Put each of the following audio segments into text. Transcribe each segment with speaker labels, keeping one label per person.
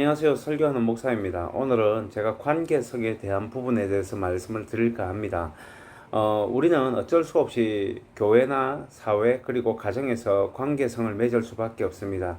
Speaker 1: 안녕하세요. 설교하는 목사입니다. 오늘은 제가 관계성에 대한 부분에 대해서 말씀을 드릴까 합니다. 우리는 어쩔 수 없이 교회나 사회 그리고 가정에서 관계성을 맺을 수밖에 없습니다.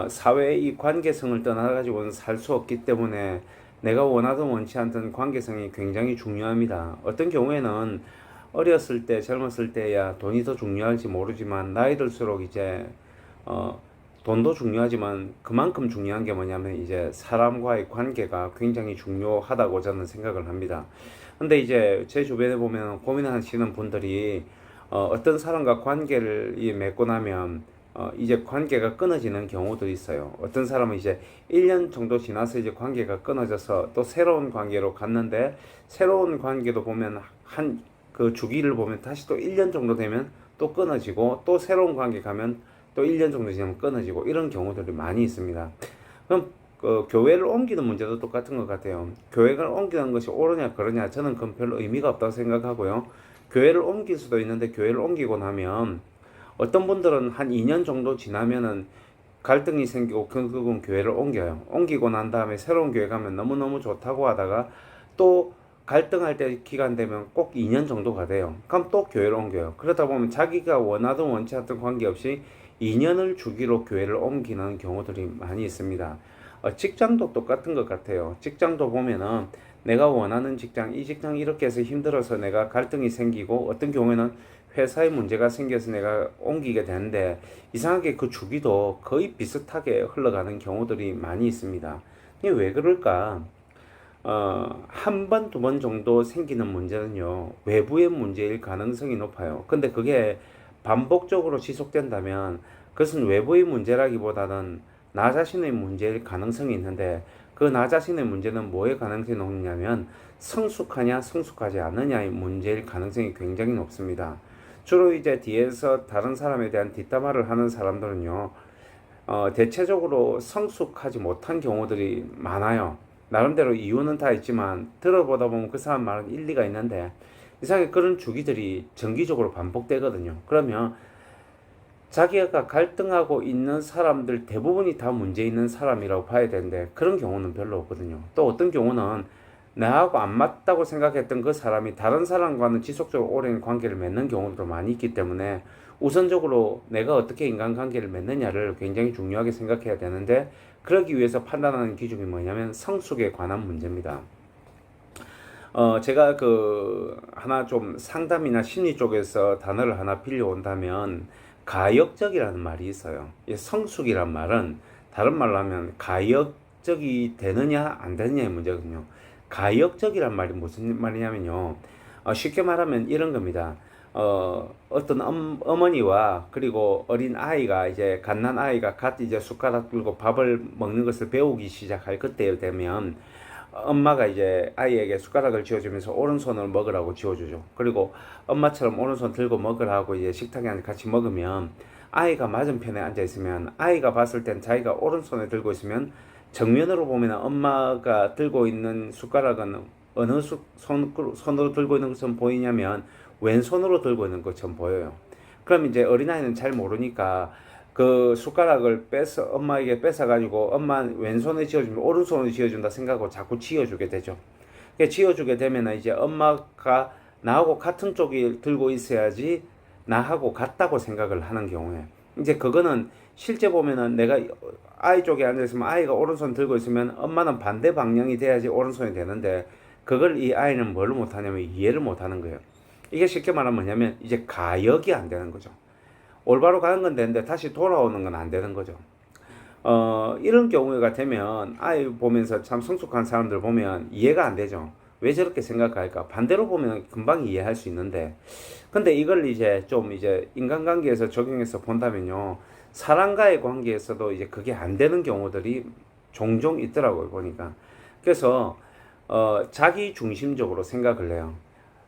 Speaker 1: 사회의 이 관계성을 떠나가지고는 살 수 없기 때문에 내가 원하든 원치 않든 관계성이 굉장히 중요합니다. 어떤 경우에는 어렸을 때, 젊었을 때야 돈이 더 중요할지 모르지만 나이 들수록 이제 돈도 중요하지만 그만큼 중요한 게 뭐냐면 이제 사람과의 관계가 굉장히 중요하다고 저는 생각을 합니다. 근데 이제 제 주변에 보면 고민하시는 분들이 어떤 사람과 관계를 맺고 나면 이제 관계가 끊어지는 경우도 있어요. 어떤 사람은 이제 1년 정도 지나서 이제 관계가 끊어져서 또 새로운 관계로 갔는데 새로운 관계도 보면 한 그 주기를 보면 다시 또 1년 정도 되면 또 끊어지고 또 새로운 관계 가면 또 1년 정도 지나면 끊어지고 이런 경우들이 많이 있습니다. 그럼 교회를 옮기는 문제도 똑같은 것 같아요. 교회를 옮기는 것이 옳으냐 그러냐 저는 그건 별로 의미가 없다고 생각하고요. 교회를 옮길 수도 있는데 교회를 옮기고 나면 어떤 분들은 한 2년 정도 지나면은 갈등이 생기고 결국은 교회를 옮겨요. 옮기고 난 다음에 새로운 교회 가면 너무너무 좋다고 하다가 또 갈등할 때 기간 되면 꼭 2년 정도가 돼요. 그럼 또 교회를 옮겨요. 그러다 보면 자기가 원하든 원치 않든 관계없이 2년을 주기로 교회를 옮기는 경우들이 많이 있습니다. 직장도 똑같은 것 같아요. 직장도 보면은 내가 원하는 직장, 이 직장 이렇게 해서 힘들어서 내가 갈등이 생기고 어떤 경우에는 회사에 문제가 생겨서 내가 옮기게 되는데 이상하게 그 주기도 거의 비슷하게 흘러가는 경우들이 많이 있습니다. 이게 왜 그럴까? 한 번, 두 번 정도 생기는 문제는요, 외부의 문제일 가능성이 높아요. 근데 그게 반복적으로 지속된다면 그것은 외부의 문제라기보다는 나 자신의 문제일 가능성이 있는데 그 나 자신의 문제는 뭐의 가능성이 높냐면 성숙하냐 성숙하지 않느냐의 문제일 가능성이 굉장히 높습니다. 주로 이제 뒤에서 다른 사람에 대한 뒷담화를 하는 사람들은요, 대체적으로 성숙하지 못한 경우들이 많아요. 나름대로 이유는 다 있지만 들어보다 보면 그 사람 말은 일리가 있는데 이상하게 그런 주기들이 정기적으로 반복되거든요. 그러면 자기가 갈등하고 있는 사람들 대부분이 다 문제 있는 사람이라고 봐야 되는데 그런 경우는 별로 없거든요. 또 어떤 경우는 나하고 안 맞다고 생각했던 그 사람이 다른 사람과는 지속적으로 오랜 관계를 맺는 경우도 많이 있기 때문에 우선적으로 내가 어떻게 인간관계를 맺느냐를 굉장히 중요하게 생각해야 되는데 그러기 위해서 판단하는 기준이 뭐냐면 성숙에 관한 문제입니다. 제가 하나 좀 상담이나 심리 쪽에서 단어를 하나 빌려온다면 가역적이라는 말이 있어요. 이 성숙이란 말은 다른 말로 하면 가역적이 되느냐 안 되느냐의 문제거든요. 가역적이란 말이 무슨 말이냐면요. 쉽게 말하면 이런 겁니다. 어떤 어머니와 그리고 어린 아이가 이제 갓난 아이가 갓 이제 숟가락 들고 밥을 먹는 것을 배우기 시작할 그때 되면 엄마가 이제 아이에게 숟가락을 쥐어주면서 오른손으로 먹으라고 쥐어주죠. 그리고 엄마처럼 오른손 들고 먹으라고 이제 식탁에 같이 먹으면 아이가 맞은편에 앉아 있으면 아이가 봤을 땐 자기가 오른손에 들고 있으면 정면으로 보면 엄마가 들고 있는 숟가락은 어느 손으로 들고 있는 것처럼 보이냐면 왼손으로 들고 있는 것처럼 보여요. 그럼 이제 어린아이는 잘 모르니까 그 숟가락을 엄마에게 뺏어가지고 엄마 왼손에 쥐어주면 오른손으로 쥐어준다 생각하고 자꾸 쥐어주게 되죠. 쥐어주게 되면 이제 엄마가 나하고 같은 쪽이 들고 있어야지 나하고 같다고 생각을 하는 경우에 이제 그거는 실제 보면은 내가 아이 쪽에 앉아있으면 아이가 오른손 들고 있으면 엄마는 반대 방향이 돼야지 오른손이 되는데 그걸 이 아이는 뭘 못하냐면 이해를 못하는 거예요. 이게 쉽게 말하면 뭐냐면 이제 가역이 안 되는 거죠. 올바로 가는 건 되는데 다시 돌아오는 건 안 되는 거죠. 이런 경우가 되면 아이 보면서 참 성숙한 사람들 보면 이해가 안 되죠. 왜 저렇게 생각할까? 반대로 보면 금방 이해할 수 있는데, 근데 이걸 이제 좀 이제 인간관계에서 적용해서 본다면요, 사람과의 관계에서도 이제 그게 안 되는 경우들이 종종 있더라고요, 보니까. 그래서 자기 중심적으로 생각을 해요.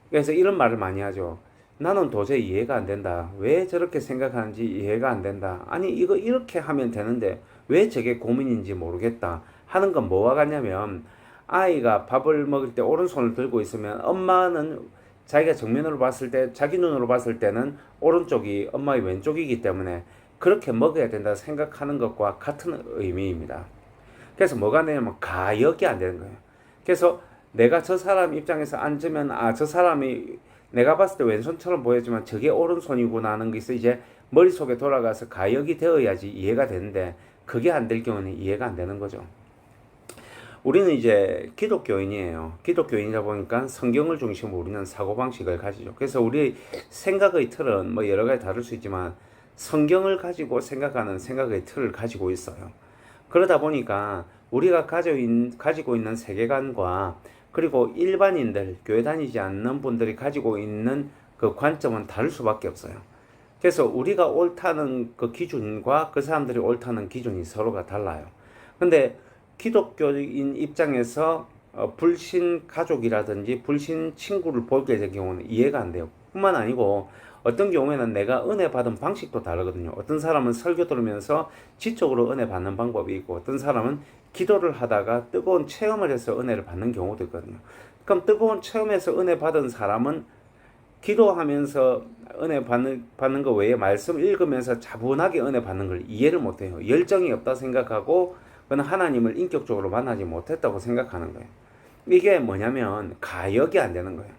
Speaker 1: 그래서 이런 말을 많이 하죠. 나는 도저히 이해가 안 된다. 왜 저렇게 생각하는지 이해가 안 된다. 아니, 이거 이렇게 하면 되는데 왜 저게 고민인지 모르겠다. 하는 건 뭐와 같냐면 아이가 밥을 먹을 때 오른손을 들고 있으면 엄마는 자기가 정면으로 봤을 때, 자기 눈으로 봤을 때는 오른쪽이 엄마의 왼쪽이기 때문에 그렇게 먹어야 된다 생각하는 것과 같은 의미입니다. 그래서 뭐가 되냐면 가역이 안 되는 거예요. 그래서 내가 저 사람 입장에서 앉으면 저 사람이 내가 봤을 때 왼손처럼 보이지만 저게 오른손이구나 하는 게 있어 이제 머릿속에 돌아가서 가역이 되어야지 이해가 되는데 그게 안 될 경우는 이해가 안 되는 거죠. 우리는 이제 기독교인이에요. 기독교인이다 보니까 성경을 중심으로 우리는 사고방식을 가지죠. 그래서 우리 생각의 틀은 뭐 여러 가지 다를 수 있지만 성경을 가지고 생각하는 생각의 틀을 가지고 있어요. 그러다 보니까 우리가 가지고 있는 세계관과 그리고 일반인들, 교회 다니지 않는 분들이 가지고 있는 그 관점은 다를 수밖에 없어요. 그래서 우리가 옳다는 그 기준과 그 사람들이 옳다는 기준이 서로가 달라요. 근데 기독교인 입장에서 불신 가족이라든지 불신 친구를 보게 된 경우는 이해가 안 돼요. 뿐만 아니고 어떤 경우에는 내가 은혜 받은 방식도 다르거든요. 어떤 사람은 설교 들으면서 지적으로 은혜 받는 방법이 있고 어떤 사람은 기도를 하다가 뜨거운 체험을 해서 은혜를 받는 경우도 있거든요. 그럼 뜨거운 체험에서 은혜 받은 사람은 기도하면서 은혜 받는 거 외에 말씀 읽으면서 차분하게 은혜 받는 걸 이해를 못해요. 열정이 없다 생각하고 그는 하나님을 인격적으로 만나지 못했다고 생각하는 거예요. 이게 뭐냐면 가역이 안 되는 거예요.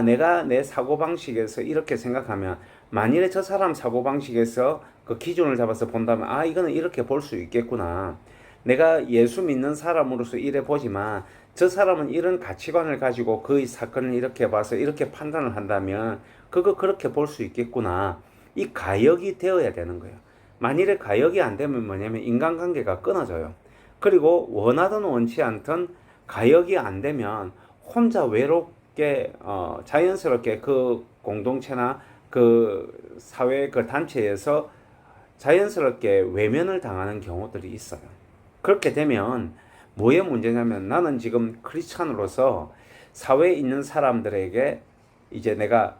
Speaker 1: 내가 내 사고방식에서 이렇게 생각하면 만일에 저 사람 사고방식에서 그 기준을 잡아서 본다면 이거는 이렇게 볼 수 있겠구나. 내가 예수 믿는 사람으로서 이래 보지만 저 사람은 이런 가치관을 가지고 그 사건을 이렇게 봐서 이렇게 판단을 한다면 그거 그렇게 볼 수 있겠구나. 이 가역이 되어야 되는 거예요. 만일에 가역이 안 되면 뭐냐면 인간관계가 끊어져요. 그리고 원하든 원치 않든 가역이 안 되면 혼자 외롭게 자연스럽게 그 공동체나 그 사회 그 단체에서 자연스럽게 외면을 당하는 경우들이 있어요. 그렇게 되면 뭐의 문제냐면 나는 지금 크리스찬으로서 사회에 있는 사람들에게 이제 내가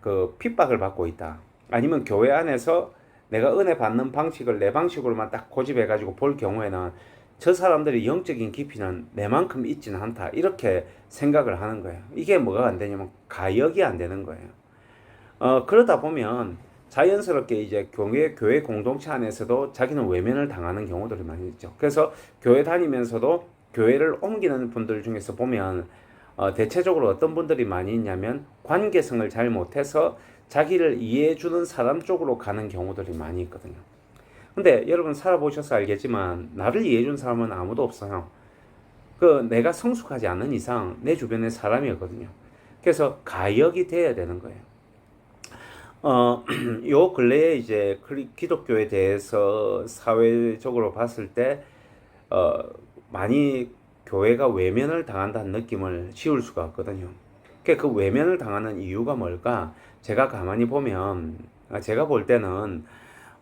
Speaker 1: 그 핍박을 받고 있다. 아니면 교회 안에서 내가 은혜 받는 방식을 내 방식으로만 딱 고집해가지고 볼 경우에는 저 사람들의 영적인 깊이는 내만큼 있지는 않다. 이렇게 생각을 하는 거예요. 이게 뭐가 안 되냐면 가역이 안 되는 거예요. 그러다 보면 자연스럽게 이제 교회 공동체 안에서도 자기는 외면을 당하는 경우들이 많이 있죠. 그래서 교회 다니면서도 교회를 옮기는 분들 중에서 보면 대체적으로 어떤 분들이 많이 있냐면 관계성을 잘 못해서 자기를 이해해주는 사람 쪽으로 가는 경우들이 많이 있거든요. 근데 여러분 살아보셔서 알겠지만 나를 이해해준 사람은 아무도 없어요. 내가 성숙하지 않는 이상 내 주변에 사람이었거든요. 그래서 가역이 돼야 되는 거예요. 요 근래에 이제 기독교에 대해서 사회적으로 봤을 때, 많이 교회가 외면을 당한다는 느낌을 지울 수가 없거든요. 그 외면을 당하는 이유가 뭘까? 제가 가만히 보면, 제가 볼 때는,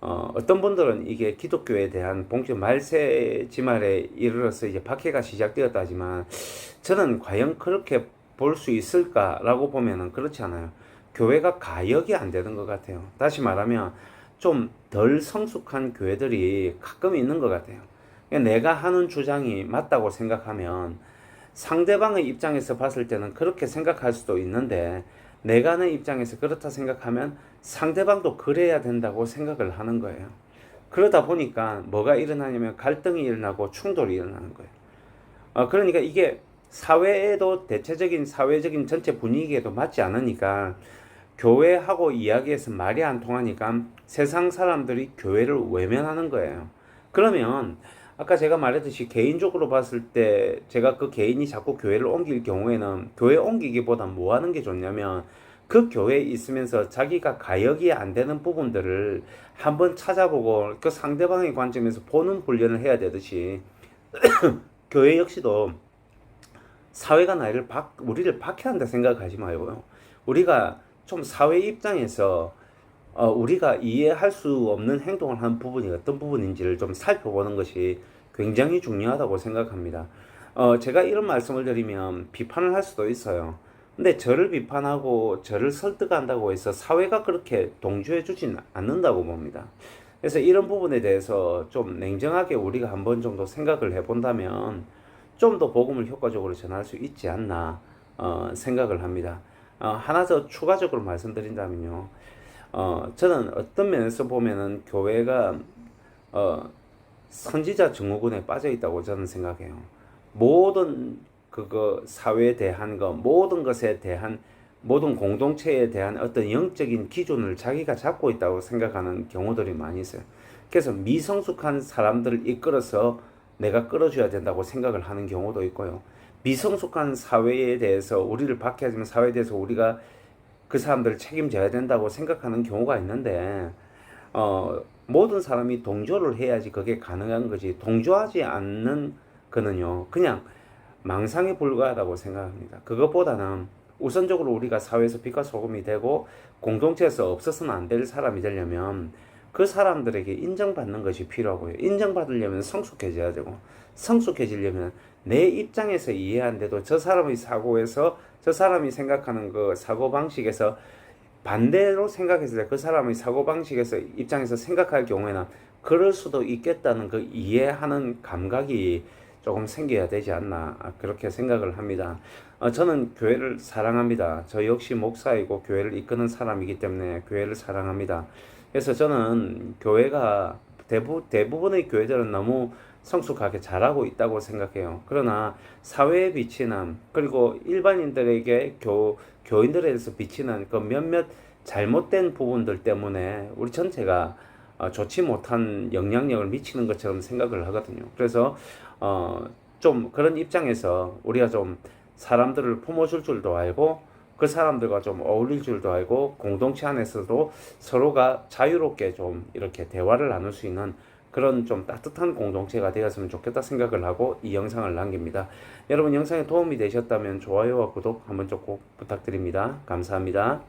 Speaker 1: 어떤 분들은 이게 기독교에 대한 봉지 말세지말에 이르러서 이제 박해가 시작되었다지만, 저는 과연 그렇게 볼 수 있을까라고 보면은 그렇지 않아요. 교회가 가역이 안 되는 것 같아요. 다시 말하면 좀 덜 성숙한 교회들이 가끔 있는 것 같아요. 내가 하는 주장이 맞다고 생각하면 상대방의 입장에서 봤을 때는 그렇게 생각할 수도 있는데 내가 하는 입장에서 그렇다 생각하면 상대방도 그래야 된다고 생각을 하는 거예요. 그러다 보니까 뭐가 일어나냐면 갈등이 일어나고 충돌이 일어나는 거예요. 그러니까 이게 사회에도 대체적인 사회적인 전체 분위기에도 맞지 않으니까 교회하고 이야기해서 말이 안 통하니까 세상 사람들이 교회를 외면하는 거예요. 그러면 아까 제가 말했듯이 개인적으로 봤을 때 제가 그 개인이 자꾸 교회를 옮길 경우에는 교회 옮기기보다 뭐 하는 게 좋냐면 그 교회에 있으면서 자기가 가역이 안 되는 부분들을 한번 찾아보고 그 상대방의 관점에서 보는 훈련을 해야 되듯이 교회 역시도 사회가 우리를 박해한다 생각하지 말고요. 우리가 좀 사회 입장에서 우리가 이해할 수 없는 행동을 하는 부분이 어떤 부분인지를 좀 살펴보는 것이 굉장히 중요하다고 생각합니다. 제가 이런 말씀을 드리면 비판을 할 수도 있어요. 근데 저를 비판하고 저를 설득한다고 해서 사회가 그렇게 동조해 주진 않는다고 봅니다. 그래서 이런 부분에 대해서 좀 냉정하게 우리가 한번 정도 생각을 해본다면 좀 더 복음을 효과적으로 전할 수 있지 않나 생각을 합니다. 하나 더 추가적으로 말씀드린다면요. 저는 어떤 면에서 보면은 교회가 선지자 증후군에 빠져 있다고 저는 생각해요. 모든 그거 사회에 대한 거, 모든 것에 대한 모든 공동체에 대한 어떤 영적인 기준을 자기가 잡고 있다고 생각하는 경우들이 많이 있어요. 그래서 미성숙한 사람들을 이끌어서 내가 끌어줘야 된다고 생각을 하는 경우도 있고요. 미성숙한 사회에 대해서 우리를 박해하지만 사회에 대해서 우리가 그 사람들을 책임져야 된다고 생각하는 경우가 있는데 모든 사람이 동조를 해야지 그게 가능한 거지. 동조하지 않는 거는요, 그냥 망상에 불과하다고 생각합니다. 그것보다는 우선적으로 우리가 사회에서 빛과 소금이 되고 공동체에서 없어서는 안 될 사람이 되려면 그 사람들에게 인정받는 것이 필요하고요. 인정받으려면 성숙해져야 되고, 성숙해지려면 내 입장에서 이해한데도 저 사람의 사고에서, 저 사람이 생각하는 그 사고방식에서 반대로 생각했을 때 그 사람의 사고방식에서 입장에서 생각할 경우에는 그럴 수도 있겠다는 그 이해하는 감각이 조금 생겨야 되지 않나, 그렇게 생각을 합니다. 저는 교회를 사랑합니다. 저 역시 목사이고 교회를 이끄는 사람이기 때문에 교회를 사랑합니다. 그래서 저는 교회가 대부분의 교회들은 너무 성숙하게 잘하고 있다고 생각해요. 그러나 사회에 비치는, 그리고 일반인들에게 교인들에 대해서 비치는 그 몇몇 잘못된 부분들 때문에 우리 전체가 좋지 못한 영향력을 미치는 것처럼 생각을 하거든요. 그래서 좀 그런 입장에서 우리가 좀 사람들을 품어줄 줄도 알고 그 사람들과 좀 어울릴 줄도 알고 공동체 안에서도 서로가 자유롭게 좀 이렇게 대화를 나눌 수 있는 그런 좀 따뜻한 공동체가 되었으면 좋겠다 생각을 하고 이 영상을 남깁니다. 여러분 영상에 도움이 되셨다면 좋아요와 구독 한번 좀 꼭 부탁드립니다. 감사합니다.